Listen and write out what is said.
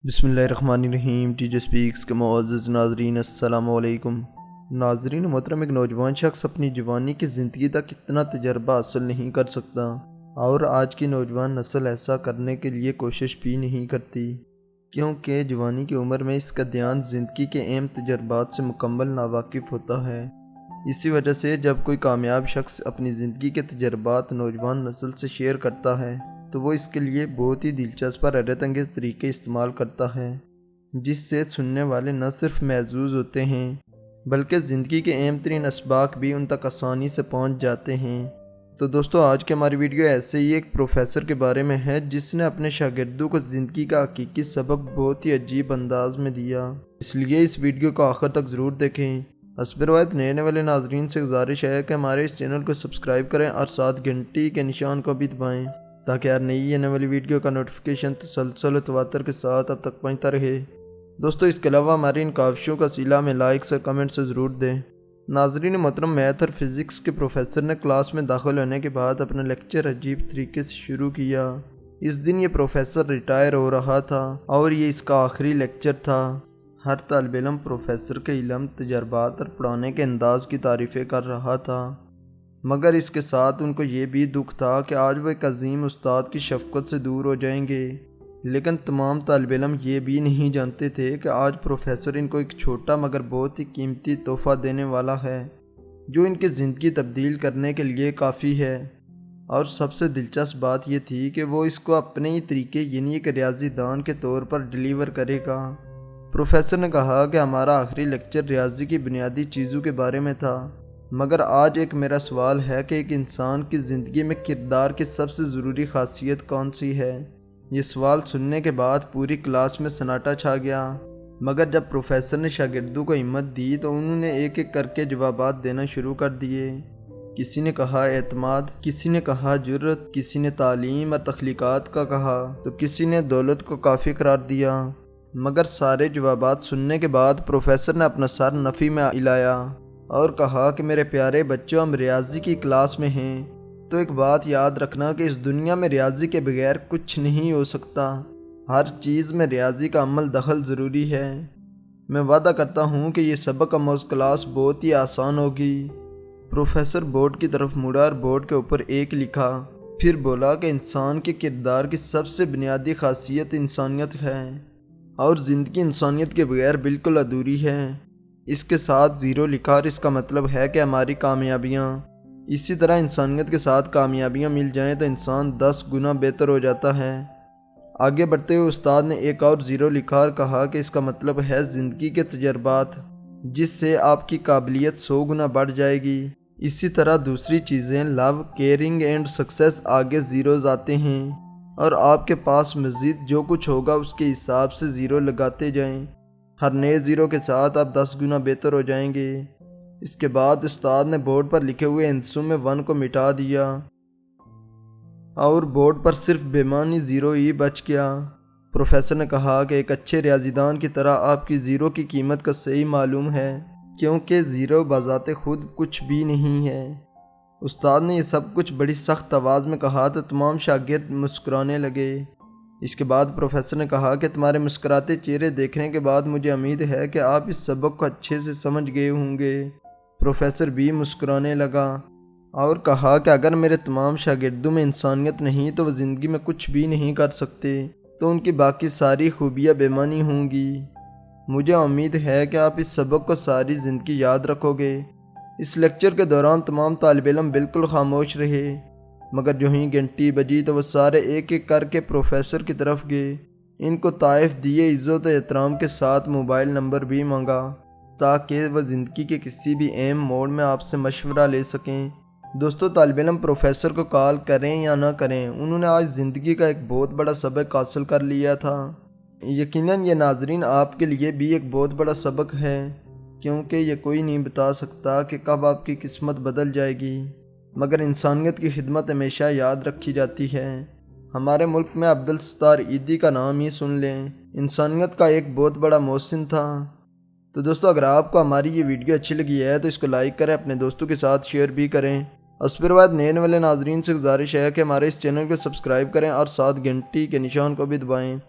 बिस्मिल्लाहिर्रहमानिर्रहीम। Teacher speaks के मुअज़्ज़ज़ नाज़रीन, अस्सलामु अलैकुम। नाज़रीन मोहतरम, एक नौजवान शख्स अपनी जवानी की ज़िंदगी तक इतना तजर्बा हासिल नहीं कर सकता और आज की नौजवान नस्ल ऐसा करने के लिए कोशिश भी नहीं करती, क्योंकि जवानी की उम्र में इसका ध्यान ज़िंदगी के अहम तजर्बात से मुकम्मल नावाकिफ़ होता है। इसी वजह से जब कोई कामयाब शख्स अपनी ज़िंदगी के तजर्बात नौजवान नस्ल से शेयर करता है तो वो इसके लिए बहुत ही दिलचस्प और हैरत अंगेज़ तरीके इस्तेमाल करता है, जिससे सुनने वाले न सिर्फ महजूज होते हैं बल्कि ज़िंदगी के अहम तरीन असबाक भी उन तक आसानी से पहुंच जाते हैं। तो दोस्तों, आज की हमारी वीडियो ऐसे ही एक प्रोफेसर के बारे में है जिसने अपने शागिर्दों को ज़िंदगी का हकीकी सबक बहुत ही अजीब अंदाज में दिया, इसलिए इस वीडियो को आखिर तक ज़रूर देखें। हस्ब रिवायत नए वाले नाजरीन से गुजारिश है कि हमारे इस चैनल को सब्सक्राइब करें और साथ घंटी के निशान को भी दबाएँ ताकि हर नई आने वाली वीडियो का नोटिफिकेशन तसलसल और तवातर के साथ अब तक पहुंचता रहे। दोस्तों, इसके अलावा हमारी इन काविशों का सिला में लाइक्स और कमेंट्स से ज़रूर दें। नाजरीन मोहतरम, मैथ और फिज़िक्स के प्रोफेसर ने क्लास में दाखिल होने के बाद अपना लेक्चर अजीब तरीके से शुरू किया। इस दिन ये प्रोफेसर रिटायर हो रहा था और ये इसका आखिरी लेक्चर था। हर तालिब इल्म प्रोफेसर के इल्म, तजर्बात और पढ़ाने के अंदाज़ की तारीफ़ें कर रहा था, मगर इसके साथ उनको ये भी दुख था कि आज वो एक अजीम उस्ताद की शफ़क़त से दूर हो जाएंगे। लेकिन तमाम तालिब इल्म ये भी नहीं जानते थे कि आज प्रोफेसर इनको एक छोटा मगर बहुत ही कीमती तोहफ़ा देने वाला है जो इनकी ज़िंदगी तब्दील करने के लिए काफ़ी है। और सबसे दिलचस्प बात यह थी कि वो इसको अपने ही तरीके यानी एक रियाजी दान के तौर पर डिलीवर करेगा। प्रोफेसर ने कहा कि हमारा आखिरी लेक्चर रियाजी की बुनियादी चीज़ों के बारे में था, मगर आज एक मेरा सवाल है कि एक इंसान की ज़िंदगी में किरदार की सबसे ज़रूरी खासियत कौन सी है। ये सवाल सुनने के बाद पूरी क्लास में सन्नाटा छा गया, मगर जब प्रोफेसर ने शागिर्दों को हिम्मत दी तो उन्होंने एक एक करके जवाबात देना शुरू कर दिए। किसी ने कहा एतमाद, किसी ने कहा जुर्रत, किसी ने तालीम और तख्लीकात का कहा तो किसी ने दौलत को काफ़ी करार दिया। मगर सारे जवाबात सुनने के बाद प्रोफेसर ने अपना सर नफ़ी में हिलाया और कहा कि मेरे प्यारे बच्चों, हम रियाजी की क्लास में हैं, तो एक बात याद रखना कि इस दुनिया में रियाजी के बगैर कुछ नहीं हो सकता। हर चीज़ में रियाजी का अमल दखल ज़रूरी है। मैं वादा करता हूँ कि ये सबक आमोज़ क्लास बहुत ही आसान होगी। प्रोफेसर बोर्ड की तरफ मुड़ा और बोर्ड के ऊपर एक लिखा, फिर बोला कि इंसान के किरदार की सबसे बुनियादी खासियत इंसानियत है और ज़िंदगी इंसानियत के बगैर बिल्कुल अधूरी है। इसके साथ ज़ीरो लिखा और इसका मतलब है कि हमारी कामयाबियाँ, इसी तरह इंसानियत के साथ कामयाबियाँ मिल जाएं तो इंसान 10 गुना बेहतर हो जाता है। आगे बढ़ते हुए उस्ताद ने एक और ज़ीरो लिखा और कहा कि इसका मतलब है ज़िंदगी के तजर्बात, जिससे आपकी काबिलियत 100 गुना बढ़ जाएगी। इसी तरह दूसरी चीज़ें लव, केयरिंग एंड सक्सेस आगे ज़ीरोज़ आते हैं और आपके पास मज़ीद जो कुछ होगा उसके हिसाब से ज़ीरो लगाते जाएं। हर नए ज़ीरो के साथ आप 10 गुना बेहतर हो जाएंगे। इसके बाद उस्ताद ने बोर्ड पर लिखे हुए हिंसों में 1 को मिटा दिया और बोर्ड पर सिर्फ बेमानी ज़ीरो ही बच गया। प्रोफेसर ने कहा कि एक अच्छे रियाजीदान की तरह आपकी ज़ीरो की कीमत का सही मालूम है, क्योंकि ज़ीरो बज़ाते खुद कुछ भी नहीं है। उस्ताद ने यह सब कुछ बड़ी सख्त आवाज़ में कहा तो तमाम शागिर्द मुस्कुराने लगे। इसके बाद प्रोफेसर ने कहा कि तुम्हारे मुस्कुराते चेहरे देखने के बाद मुझे उम्मीद है कि आप इस सबक को अच्छे से समझ गए होंगे। प्रोफेसर भी मुस्कुराने लगा और कहा कि अगर मेरे तमाम शागिर्दों में इंसानियत नहीं तो वो ज़िंदगी में कुछ भी नहीं कर सकते, तो उनकी बाकी सारी खूबियाँ बेमानी होंगी। मुझे उम्मीद है कि आप इस सबक को सारी ज़िंदगी याद रखोगे। इस लेक्चर के दौरान तमाम तालिब इल्म बिल्कुल खामोश रहे, मगर जो ही घंटी बजी तो वो सारे एक एक करके प्रोफेसर की तरफ गए। इनको ताइफ दिए, इज़्ज़त और एहतराम के साथ मोबाइल नंबर भी मांगा ताकि वह ज़िंदगी के किसी भी अहम मोड़ में आपसे मशवरा ले सकें। दोस्तों, तालिब इल्म प्रोफेसर को कॉल करें या ना करें, उन्होंने आज ज़िंदगी का एक बहुत बड़ा सबक हासिल कर लिया था। यकीनन ये नाजरीन आपके लिए भी एक बहुत बड़ा सबक है, क्योंकि ये कोई नहीं बता सकता कि कब आपकी किस्मत बदल जाएगी, मगर इंसानियत की खिदमत हमेशा याद रखी जाती है। हमारे मुल्क में अब्दुल सत्तार ईदी का नाम ही सुन लें, इंसानियत का एक बहुत बड़ा मोहसिन था। तो दोस्तों, अगर आपको हमारी ये वीडियो अच्छी लगी है तो इसको लाइक करें, अपने दोस्तों के साथ शेयर भी करें। उसके बाद नए वाले नाजरीन से गुजारिश है कि हमारे इस चैनल को सब्सक्राइब करें और साथ घंटी के निशान को भी दबाएँ